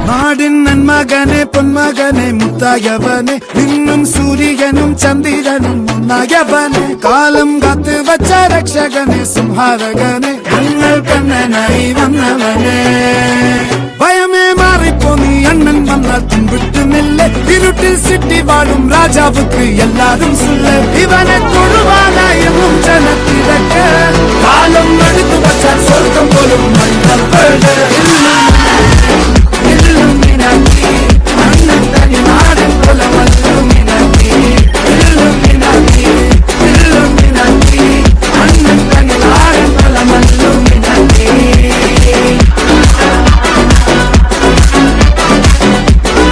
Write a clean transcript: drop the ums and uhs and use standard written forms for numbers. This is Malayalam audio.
നാടിൻ നന്മകനെ പൊന്മകനെ മുത്തായവനെ നിന്നും സൂര്യനും ചന്ദ്രനും ഒന്നായവനെ കാലം കാത്ത് വച്ച രക്ഷകനെ സംഹാരകനെ ഞങ്ങൾ കണ്ണനായി വന്നവനെ ഭയമേ മാറിപ്പോ നീ അണ്ണൻ വന്നാൽ പിൻവിട്ടുന്നില്ല ഇരുട്ടിൽ സിറ്റി വാഴും രാജാവുക്ക് എല്ലാരും സുല്ല ഇവനെ തൊഴുവാനായെന്നും ജനത്തെ